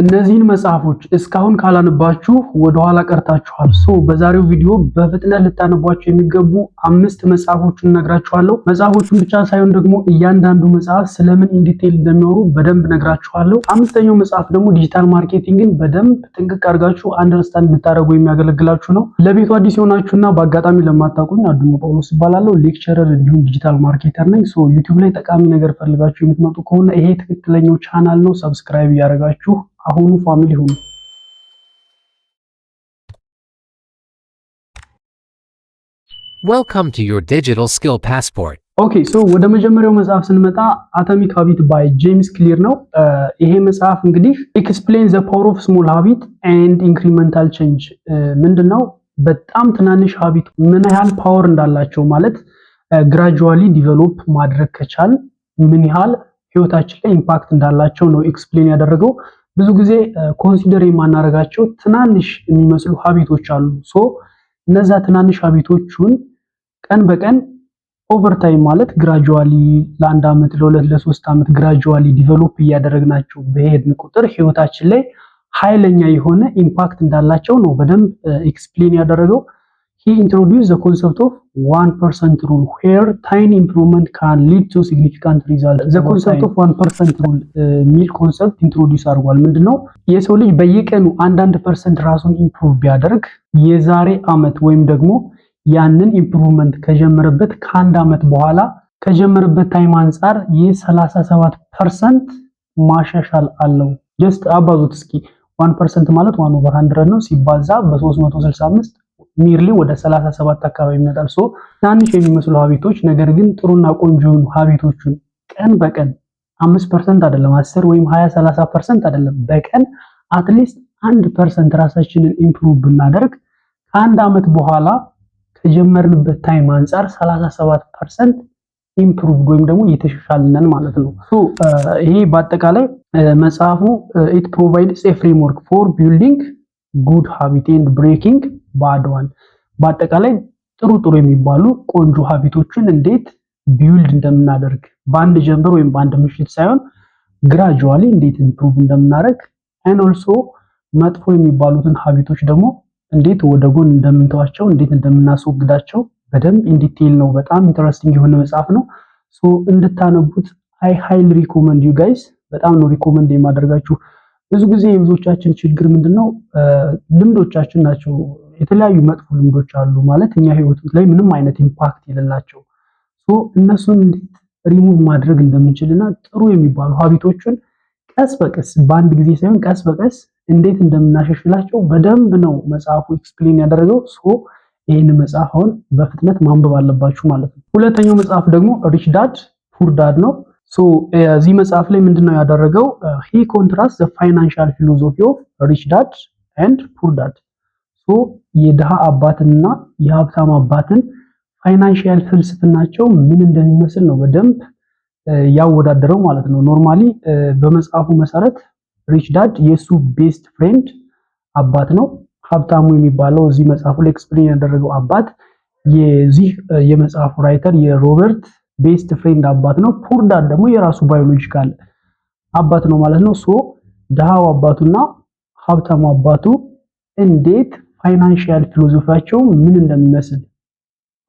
እነዚህን መጽሐፎች እስካሁን ካላነባችሁ ወደ ኋላ ቀርታችኋል። በዛሬው ቪዲዮ በፍጥነት ልታነቧቸው የሚገቡ 5 መጽሐፎችን እነግራችኋለሁ። መጽሐፎቹን ብቻ ሳይሆን ደግሞ እያንዳንዱ መጽሐፍ ስለምን ኢን ዲቴል እንደሚያወሩ በደንብ እነግራችኋለሁ። አምስተኛው መጽሐፍ ደግሞ ዲጂታል ማርኬቲንግን በደንብ ጥንቅቅ አድርጋችሁ አንደርስታንድ እንድታደርጉ የሚያገለግላችሁ ነው። ለቤቱ አዲስ የሆናችሁና በአጋጣሚ ለማታውቁኝ አዱኛ ጳውሎስ እባላለሁ። ሌክቸረር እንዲሁም ዲጂታል ማርኬተር ነኝ። ዩቲዩብ ላይ ጠቃሚ ነገር ፈልጋችሁ የምትመጡ ከሆነ ይሄ ትክክለኛው ቻናል ነው። ሰብስክራይብ እያደረጋችሁ አሁኑ ፋሚሊ ሁኑ። Welcome to your digital skill passport. ኦኬ ወደ መጀመሪያው መጽሐፍ ስንመጣ አቶሚክ ሃቢት ባይ ጄምስ ክሊር ነው። ይሄ መጽሐፍ እንግዲህ ኤክስፕሌን ዘ ፓወር ኦፍ ስሞል ሃቢት ኤንድ ኢንክሪመንታል ቼንጅ ምንድነው? በጣም ትናንሽ ሃቢት ምን ያህል ፓወር እንዳላቸው ማለት ግራጁዋሊ ዲቨሎፕ ማድረግ ከቻል ምን ያህል ህይወታችን ላይ ኢምፓክት እንዳላቸው ነው ኤክስፕሌን ያደረገው። ብዙ ጊዜ ኮንሲደር የማናደርጋቸው ትናንሽ የሚመስሉ ሀቢቶች አሉ። እነዛ ትናንሽ ሀቢቶቹን ቀን በቀን ኦቨር ታይም ማለት ግራጁዋሊ ለአንድ ዓመት ለሁለት ለሶስት ዓመት ግራጁዋሊ ዲቨሎፕ እያደረግናቸው በሄድን ቁጥር ህይወታችን ላይ ኃይለኛ የሆነ ኢምፓክት እንዳላቸው ነው በደንብ ኤክስፕሌን ያደረገው። He introduced the concept of 1% rule where tiny improvement can lead to significant results. The concept of 1% rule ሚል ኮንሰፕት ኢንትሮዲዩስ አድርጓል። ምንድነው? የሰው ልጅ በየቀኑ 1% ራሱን ኢምፕሩቭ ቢያደርግ የዛሬ ዓመት ወይም ደግሞ ያንን ኢምፕሩቭመንት ከጀመረበት ከአንድ ዓመት በኋላ ከጀመረበት ታይም አንፃር የ37% ማሻሻል አለው። ጀስት አባዙት እስኪ 1% ማለት 1/100 ነው ሲባዛ በ365 ኒርሊ ወደ 37 አካባቢ ይመጣል። ትናንሽ የሚመስሉ ሀቢቶች ነገር ግን ጥሩና ቆንጆ የሆኑ ሀቢቶችን ቀን በቀን 5% አይደለም 10 ወይም 20 30% አይደለም በቀን አትሊስት 1% ራሳችንን ኢምፕሩቭ ብናደርግ ከአንድ ዓመት በኋላ ከጀመርንበት ታይም አንፃር 37% ኢምፕሩቭ ወይም ደግሞ እየተሻሻልነን ማለት ነው። ይሄ በአጠቃላይ መጽሐፉ it provides a framework for building good habit and breaking bad one። በአጠቃላይ ጥሩ የሚባሉ ቆንጆ ሀቢቶችን እንዴት ቢውልድ እንደምናደርግ በአንድ ጀምበር ወይም በአንድ ምሽት ሳይሆን ግራጁዋሊ እንዴት ኢምፕሩቭ እንደምናደርግ and also መጥፎ የሚባሉትን ሀቢቶች ደግሞ እንዴት ወደ ጎን እንደምንተዋቸው እንዴት እንደምናስወግዳቸው በደንብ ኢን ዲቴል ነው። በጣም ኢንተረስቲንግ የሆነ መጽሐፍ ነው። እንድታነቡት I highly recommend you guys። በጣም ነው ሪኮመንድ የማደርጋችሁ። ብዙ ጊዜ የብዙዎቻችን ችግር ምንድነው? ልምዶቻችን ናቸው። የተለያዩ መጥፎ ልምዶች አሉ ማለት እኛ ህይወት ላይ ምንም አይነት ኢምፓክት የሌላቸው። እነሱን እንዴት ሪሙቭ ማድረግ እንደምንችልና ጥሩ የሚባሉ ሀቢቶችን ቀስ በቀስ በአንድ ጊዜ ሳይሆን ቀስ በቀስ እንዴት እንደምናሻሽላቸው በደንብ ነው መጽሐፉ ኤክስፕሌን ያደረገው። ይሄን መጽሐፍ አሁን በፍጥነት ማንበብ አለባችሁ ማለት ነው። ሁለተኛው መጽሐፍ ደግሞ ሪች ዳድ ፑር ዳድ ነው። እዚህ መጽሐፍ ላይ ምንድነው ያደረገው? he contrasts the financial philosophy of rich dad and poor dad። የድሃ አባትና የሀብታም አባትን ፋይናንሻል ፍልስፍናቸው ምን እንደሚመስል ነው በደንብ ያወዳደረው ማለት ነው። ኖርማሊ በመጽሐፉ መሰረት ሪች ዳድ የሱ ቤስት ፍሬንድ አባት ነው። ሀብታሙ የሚባለው እዚህ መጽሐፉ ላይ ኤክስፕሌን ያደረገው አባት የዚህ የመጽሐፉ ራይተር የሮበርት ቤስት ፍሬንድ አባት ነው። ፑር ዳድ ደግሞ የራሱ ባዮሎጂካል አባት ነው ማለት ነው። ድሃው አባቱና ሀብታሙ አባቱ እንዴት ፋይናንሻል ፊሎሶፊያቸው ምን እንደሚመስል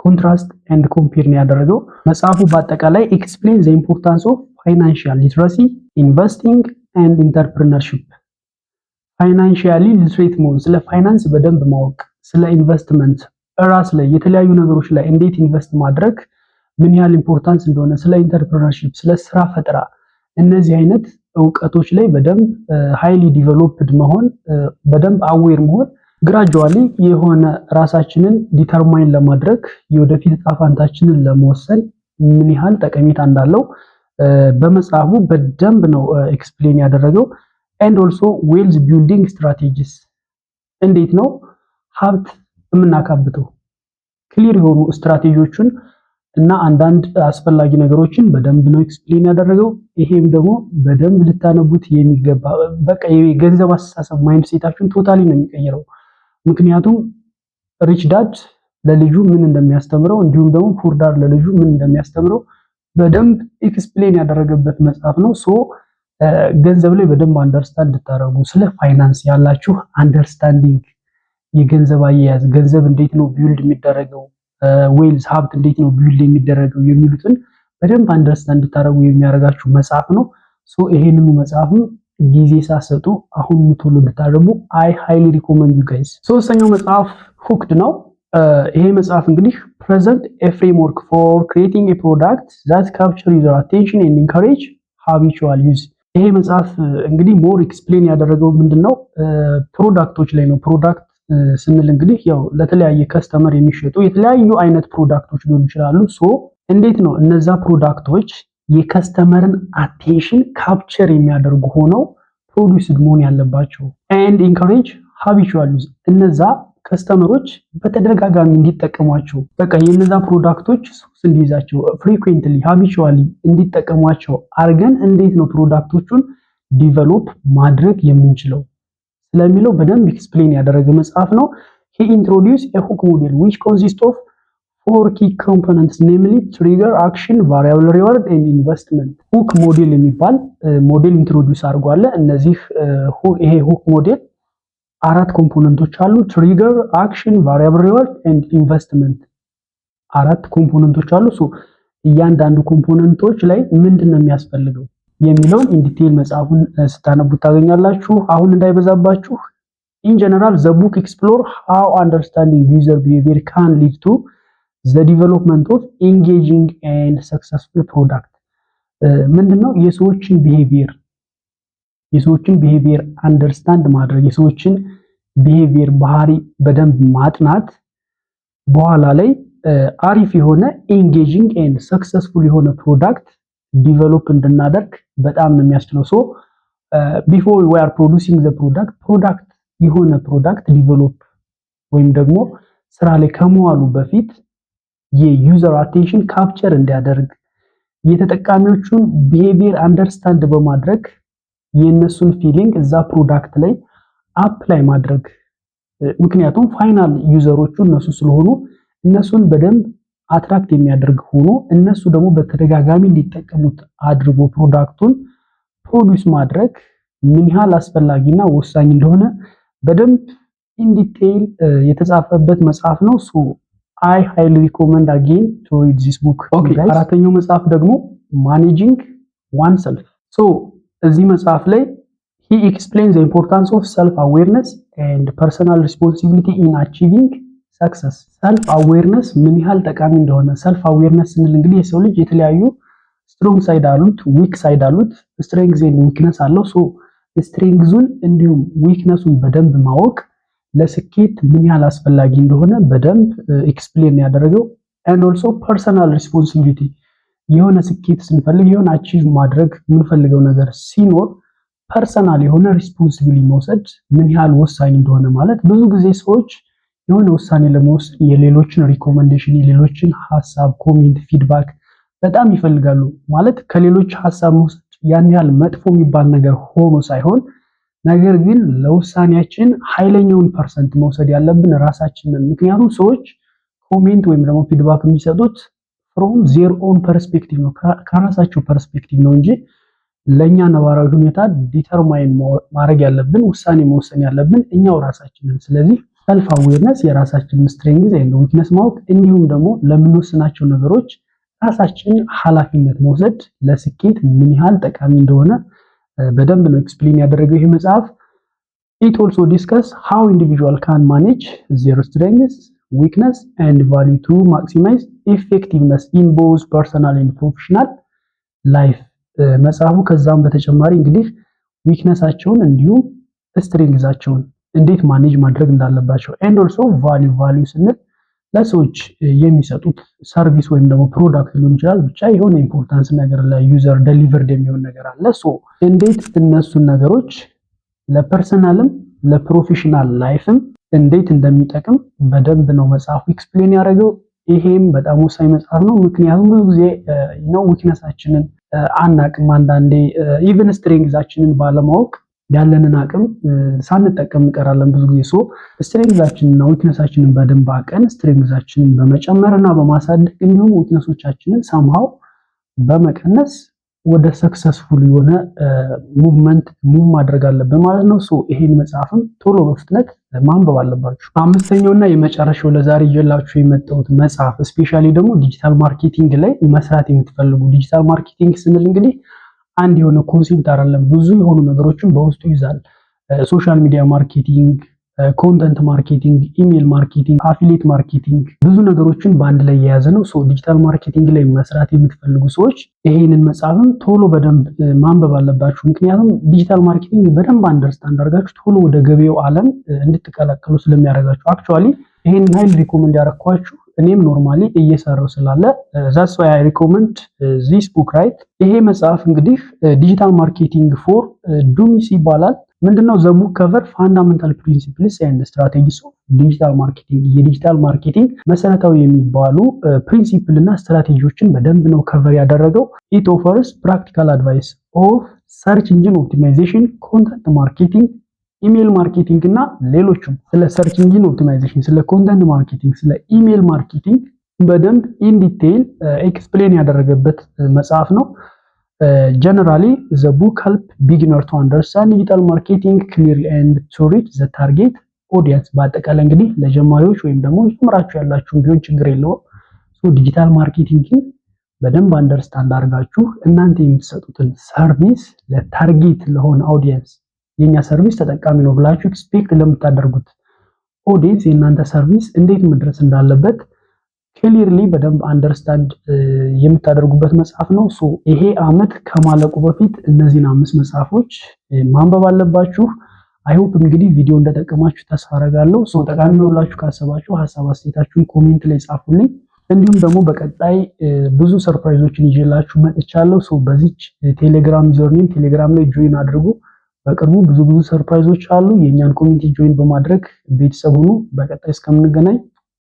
ኮንትራስት ኤንድ ኮምፔር ነው ያደረገው መጽሐፉ። በአጠቃላይ ኤክስፕሌን ዘ ኢምፖርታንስ ኦፍ ፋይናንሻል ሊትረሲ ኢንቨስቲንግ ኤንድ ኢንተርፕረነርሺፕ። ፋይናንሻሊ ሊትሬት መሆን ስለ ፋይናንስ በደንብ ማወቅ፣ ስለ ኢንቨስትመንት ራስ ላይ የተለያዩ ነገሮች ላይ እንዴት ኢንቨስት ማድረግ ምን ያህል ኢምፖርታንስ እንደሆነ፣ ስለ ኢንተርፕረነርሺፕ፣ ስለ ስራ ፈጠራ እነዚህ አይነት እውቀቶች ላይ በደንብ ሃይሊ ዲቨሎፕድ መሆን በደንብ አዌር መሆን ግራጁዋሊ የሆነ ራሳችንን ዲተርማይን ለማድረግ የወደፊት ዕጣ ፈንታችንን ለመወሰን ምን ያህል ጠቀሜታ እንዳለው በመጽሐፉ በደንብ ነው ኤክስፕሌን ያደረገው። and also wealth building strategies እንዴት ነው ሀብት የምናካብተው ክሊር የሆኑ ስትራቴጂዎችን እና አንዳንድ አስፈላጊ ነገሮችን በደንብ ነው ኤክስፕሌን ያደረገው። ይሄም ደግሞ በደንብ ልታነቡት የሚገባ በቃ የገንዘብ አስተሳሰብ ማይንድ ሴታችሁን ቶታሊ ነው የሚቀይረው። ምክንያቱም ሪች ዳድ ለልጁ ምን እንደሚያስተምረው እንዲሁም ደግሞ ፑር ዳድ ለልጁ ምን እንደሚያስተምረው በደንብ ኤክስፕሌን ያደረገበት መጽሐፍ ነው። ገንዘብ ላይ በደንብ አንደርስታንድ እንድታደርጉ ስለ ፋይናንስ ያላችሁ አንደርስታንዲንግ፣ የገንዘብ አያያዝ፣ ገንዘብ እንዴት ነው ቢውልድ የሚደረገው፣ ዌልዝ ሀብት እንዴት ነው ቢውልድ የሚደረገው የሚሉትን በደንብ አንደርስታንድ እንድታደርጉ የሚያደርጋችሁ መጽሐፍ ነው። ሶ ይሄንኑ መጽሐፍም ጊዜ ሳሰጡ አሁን ቶሎ እንድታደርጉ አይ ሃይሊ ሪኮመንድ ዩ ጋይስ። ሶስተኛው መጽሐፍ ሁክድ ነው። ይሄ መጽሐፍ እንግዲህ ፕሬዘንት ኤ ፍሬምወርክ ፎር ክሪኤቲንግ ኤ ፕሮዳክት ዛት ካፕቸር ዩዘር አቴንሽን ኤንድ ኢንካሬጅ ሃቢቹዋል ዩዝ። ይሄ መጽሐፍ እንግዲህ ሞር ኤክስፕሌን ያደረገው ምንድነው ፕሮዳክቶች ላይ ነው። ፕሮዳክት ስንል እንግዲህ ያው ለተለያየ ከስተመር የሚሸጡ የተለያዩ አይነት ፕሮዳክቶች ሊሆኑ ይችላሉ። ሶ እንዴት ነው እነዛ ፕሮዳክቶች የከስተመርን አቴንሽን ካፕቸር የሚያደርጉ ሆነው ፕሮዲውስድ መሆን ያለባቸው ኤንድ ኢንካሬጅ ሃቢቹዋል ዩዝ፣ እነዛ ከስተመሮች በተደጋጋሚ እንዲጠቀሟቸው፣ በቃ የነዛ ፕሮዳክቶች ሱስ እንዲይዛቸው ፍሪኩዌንትሊ ሃቢቹዋሊ እንዲጠቀሟቸው አድርገን እንዴት ነው ፕሮዳክቶቹን ዲቨሎፕ ማድረግ የምንችለው ስለሚለው በደንብ ኤክስፕሌን ያደረገ መጽሐፍ ነው። he introduced a hook model which consists of 4 key components namely trigger, action, variable reward and investment። hook ሞዴል የሚባል ሞዴል ኢንትሮዲዩስ አድርጓል። እነዚህ ይሄ hook ሞዴል 4 ኮምፖነንቶች አሉ። ትሪገር፣ አክሽን፣ ቫሪያብል ሪዋርድ ኤንድ ኢንቨስትመንት 4 ኮምፖነንቶች አሉ። ሶ እያንዳንዱ ኮምፖነንቶች ላይ ምንድነው የሚያስፈልገው የሚለውን ኢንዲቴል መጽሐፉን ስታነቡት ታገኛላችሁ። አሁን እንዳይበዛባችሁ ኢን ጀነራል ዘ ቡክ ኤክስፕሎር ሃው አንደርስታንዲንግ ዩዘር ቢሄቪየር ካን ሊድ ቱ ዘ ዲቨሎፕመንት ኦፍ ኤንጌጂንግ ኤንድ ሰክሰስፉል ፕሮዳክት። ምንድነው የሰዎችን ቢሄቪየር አንደርስታንድ ማድረግ፣ የሰዎችን ቢሄቪየር ባህሪ በደንብ ማጥናት በኋላ ላይ አሪፍ የሆነ ኤንጌጂንግ ኤንድ ሰክሰስፉል የሆነ ፕሮዳክት ዲቨሎፕ እንድናደርግ በጣም ነው የሚያስችለው። ሶ ቢፎር ዊ አር ፕሮዲዩሲንግ ዘ ፕሮዳክት የሆነ ፕሮዳክት ዲቨሎፕ ወይም ደግሞ ስራ ላይ ከመዋሉ በፊት የዩዘር አቴንሽን ካፕቸር እንዲያደርግ የተጠቃሚዎቹን ቢሄቪየር አንደርስታንድ በማድረግ የነሱን ፊሊንግ እዛ ፕሮዳክት ላይ አፕላይ ማድረግ። ምክንያቱም ፋይናል ዩዘሮቹ እነሱ ስለሆኑ እነሱን በደንብ አትራክት የሚያደርግ ሆኖ እነሱ ደግሞ በተደጋጋሚ እንዲጠቀሙት አድርጎ ፕሮዳክቱን ፕሮዲዩስ ማድረግ ምን ያህል አስፈላጊና ወሳኝ እንደሆነ በደንብ ኢንዲቴይል የተጻፈበት መጽሐፍ ነው። ሶ አይ ሃይሊ ሪኮመንድ አጌን ቱ ሪድ ዚስ ቡክ። ኦኬ፣ አራተኛው መጽሐፍ ደግሞ ማኔጂንግ ዋን ሰልፍ። ሶ እዚህ መጽሐፍ ላይ he explains the importance of self awareness and personal responsibility in achieving success። ሰልፍ አዌርነስ ምን ያህል ጠቃሚ እንደሆነ። ሰልፍ አዌርነስ ስንል እንግዲህ የሰው ልጅ የተለያዩ ስትሮንግ ሳይድ አሉት፣ ዊክ ሳይድ አሉት፣ ስትሬንግዝ ኤንድ ዊክነስ አለው። ሶ ስትሬንግዙን እንዲሁም ዊክነሱን በደንብ ማወቅ ለስኬት ምን ያህል አስፈላጊ እንደሆነ በደንብ ኤክስፕሌን ያደረገው። and also personal responsibility፣ የሆነ ስኬት ስንፈልግ የሆነ አቺቭ ማድረግ የምንፈልገው ነገር ሲኖር ፐርሰናል የሆነ ሪስፖንሲቢሊቲ መውሰድ ምን ያህል ወሳኝ እንደሆነ። ማለት ብዙ ጊዜ ሰዎች የሆነ ውሳኔ ለመወሰን የሌሎችን ሪኮመንዴሽን፣ የሌሎችን ሐሳብ፣ ኮሜንት፣ ፊድባክ በጣም ይፈልጋሉ። ማለት ከሌሎች ሐሳብ መውሰድ ያን ያህል መጥፎ የሚባል ነገር ሆኖ ሳይሆን፣ ነገር ግን ለውሳኔያችን ኃይለኛውን ፐርሰንት መውሰድ ያለብን ራሳችንን። ምክንያቱም ሰዎች ኮሜንት ወይም ደግሞ ፊድባክ የሚሰጡት ፍሮም ዜር ኦን ፐርስፔክቲቭ ነው፣ ከራሳቸው ፐርስፔክቲቭ ነው እንጂ ለኛ ነባራዊ ሁኔታ ዲተርማይን ማድረግ ያለብን ውሳኔ መወሰን ያለብን እኛው ራሳችንን። ስለዚህ ሰልፍ አዌርነስ የራሳችንን ስትሬንግዝ ኤንድ ዊክነስ ማወቅ እንዲሁም ደግሞ ለምንወስናቸው ነገሮች ራሳችን ኃላፊነት መውሰድ ለስኬት ምን ያህል ጠቃሚ እንደሆነ በደንብ ነው ኤክስፕሌን ያደረገው ይሄ መጽሐፍ። it also discuss how individual can manage their strengths, weakness and value to maximize effectiveness in both personal and professional life። መጽሐፉ ከዛም በተጨማሪ እንግዲህ ዊክነሳቸውን እንዲሁም ስትሬንግዛቸውን እንዴት ማኔጅ ማድረግ እንዳለባቸው and also value ስንል ለሰዎች የሚሰጡት ሰርቪስ ወይም ደግሞ ፕሮዳክት ሊሆን ይችላል። ብቻ የሆነ ኢምፖርታንስ ነገር ለዩዘር ዴሊቨርድ የሚሆን ነገር አለ። ሶ እንዴት እነሱን ነገሮች ለፐርሰናልም ለፕሮፌሽናል ላይፍም እንዴት እንደሚጠቅም በደንብ ነው መጽሐፉ ኤክስፕሌን ያደረገው። ይሄም በጣም ወሳኝ መጽሐፍ ነው። ምክንያቱም ብዙ ጊዜ ነው ዊክነሳችንን አናቅም። አንዳንዴ ኢቭን ስትሬንግዛችንን ባለማወቅ ያለንን አቅም ሳንጠቀም እንቀራለን ብዙ ጊዜ። ሶ ስትሬንግዛችንና ዊክነሳችንን በደንብ አቀን ስትሬንግዛችንን በመጨመርና በማሳደግ እንዲሁም ዊክነሶቻችንን ሳምሃው በመቀነስ ወደ ሰክሰስፉል የሆነ ሙቭመንት ሙቭ ማድረግ አለብን ማለት ነው። ሶ ይሄን መጽሐፍም ቶሎ በፍጥነት ማንበብ አለባችሁ። አምስተኛውና የመጨረሻው ለዛሬ ይዤላችሁ የመጣሁት መጽሐፍ ስፔሻሊ ደግሞ ዲጂታል ማርኬቲንግ ላይ መስራት የምትፈልጉ፣ ዲጂታል ማርኬቲንግ ስንል እንግዲህ አንድ የሆነ ኮንሴፕት አይደለም፣ ብዙ የሆኑ ነገሮችን በውስጡ ይዛል። ሶሻል ሚዲያ ማርኬቲንግ፣ ኮንተንት ማርኬቲንግ፣ ኢሜል ማርኬቲንግ፣ አፊሊየት ማርኬቲንግ ብዙ ነገሮችን በአንድ ላይ የያዘ ነው። ሶ ዲጂታል ማርኬቲንግ ላይ መስራት የምትፈልጉ ሰዎች ይሄንን መጽሐፍም ቶሎ በደንብ ማንበብ አለባችሁ። ምክንያቱም ዲጂታል ማርኬቲንግ በደንብ አንደርስታንድ አድርጋችሁ ቶሎ ወደ ገበያው ዓለም እንድትቀላቀሉ ስለሚያደርጋችሁ አክቹዋሊ ይሄንን ኃይል ሪኮመንድ ያደረኳችሁ እኔም ኖርማሊ እየሰራው ስላለ that's why I recommend this book right። ይሄ መጽሐፍ እንግዲህ ዲጂታል ማርኬቲንግ ፎር ዱሚስ ይባላል። ምንድነው ዘ ቡክ ከቨር ፋንዳሜንታል ፕሪንሲፕልስ ኤንድ ስትራቴጂስ ኦፍ ዲጂታል ማርኬቲንግ፣ የዲጂታል ማርኬቲንግ መሰረታዊ የሚባሉ ፕሪንሲፕል እና ስትራቴጂዎችን በደንብ ነው ከቨር ያደረገው። ኢት ኦፈርስ ፕራክቲካል አድቫይስ ኦፍ ሰርች ኢንጂን ኦፕቲማይዜሽን፣ ኮንተንት ማርኬቲንግ፣ ኢሜል ማርኬቲንግ እና ሌሎችም። ስለ ሰርች ኢንጂን ኦፕቲማይዜሽን፣ ስለ ኮንተንት ማርኬቲንግ፣ ስለ ኢሜል ማርኬቲንግ በደንብ ኢን ዲቴይል ኤክስፕሌን ያደረገበት መጽሐፍ ነው። ጀነራሊ ዘ ቡክ ሄልፕ ቢጊነር ቱ አንደርስታንድ ዲጂታል ማርኬቲንግ ክሊርሊ ኤንድ ቱ ሪች ዘ ታርጌት ኦዲየንስ። በአጠቃላይ እንግዲህ ለጀማሪዎች ወይም ደግሞ ጀምራችሁ ያላችሁም ቢሆን ችግር የለውም። ሶ ዲጂታል ማርኬቲንግን በደንብ አንደርስታንድ አድርጋችሁ እናንተ የምትሰጡትን ሰርቪስ ለታርጌት ለሆነ ኦዲየንስ የኛ ሰርቪስ ተጠቃሚ ነው ብላችሁ ኤክስፔክት ለምታደርጉት ኦዲየንስ የእናንተ ሰርቪስ እንዴት መድረስ እንዳለበት ክሊርሊ በደንብ አንደርስታንድ የምታደርጉበት መጽሐፍ ነው። ሶ ይሄ አመት ከማለቁ በፊት እነዚህን 5 መጽሐፎች ማንበብ አለባችሁ። አይ ሆፕ እንግዲህ ቪዲዮ እንደጠቀማችሁ ተስፋ አደርጋለሁ። ሶ ጠቃሚ ነው ብላችሁ ካሰባችሁ ሀሳብ አስተያየታችሁን ኮሜንት ላይ ጻፉልኝ። እንዲሁም ደግሞ በቀጣይ ብዙ ሰርፕራይዞችን ይዤላችሁ መጥቻለሁ። ሶ በዚች ቴሌግራም ዩዘርኔም ቴሌግራም ላይ ጆይን አድርጉ። በቅርቡ ብዙ ሰርፕራይዞች አሉ። የኛን ኮሚኒቲ ጆይን በማድረግ ቤተሰብ ሁኑ። በቀጣይ እስከምንገናኝ